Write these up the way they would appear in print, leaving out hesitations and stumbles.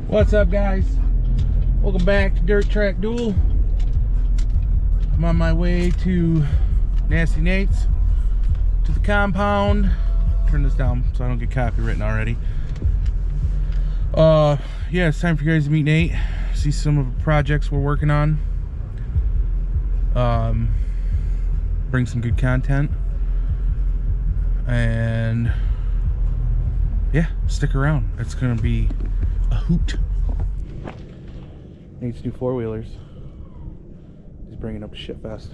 What's up, guys? Welcome back to Dirt Track Duel. I'm on my way to Nasty Nate's, to the compound. Turn this down so I don't get copywritten already. Yeah, it's time for you guys to meet Nate, see some of the projects we're working on, bring some good content, and yeah, stick around. It's gonna be a hoot. Nate's new four-wheelers. He's bringing up a shit fest.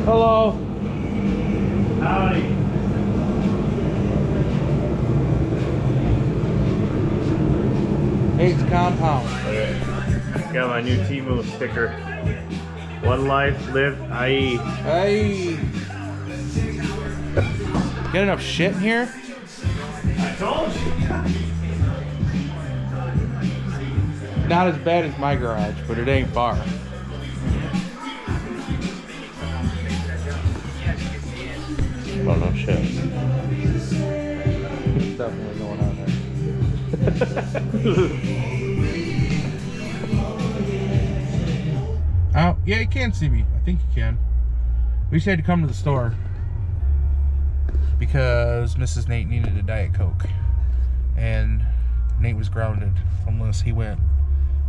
Hello. Howdy. Nate's compound. Okay. Got my new Temu sticker. One life, live, IE. Hey. Get enough shit in here? I told you. Not as bad as my garage, but it ain't far. Oh no shit. There's definitely going on there. Oh, yeah, you can see me. I think you can. We just had to come to the store because Mrs. Nate needed a Diet Coke. And Nate was grounded unless he went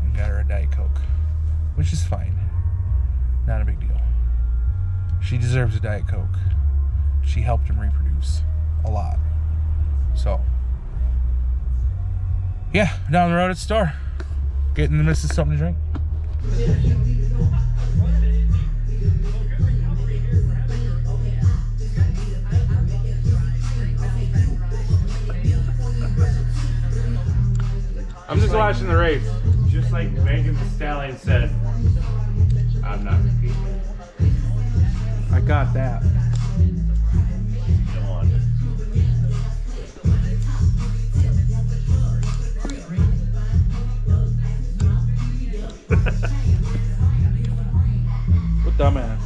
and got her a Diet Coke, which is fine. Not a big deal. She deserves a Diet Coke. She helped him reproduce a lot. So, yeah, down the road at the store. Getting the missus something to drink. I'm just watching the race. Just like Megan Thee Stallion said, I'm not competing. I got that. Come on. What dumbass?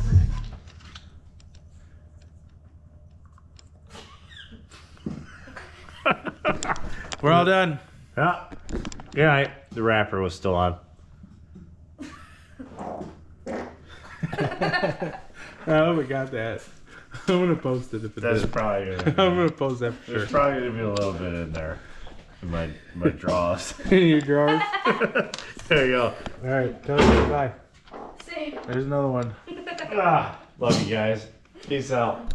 We're all done. Yeah. Yeah, the wrapper was still on. Oh, we got that. I'm gonna post it if it That's did. probably I'm gonna post that for There's sure. probably gonna be a little bit in there. In my drawers. In your drawers. There you go. All right, tell us bye. Same. There's another one. Love you guys. Peace out.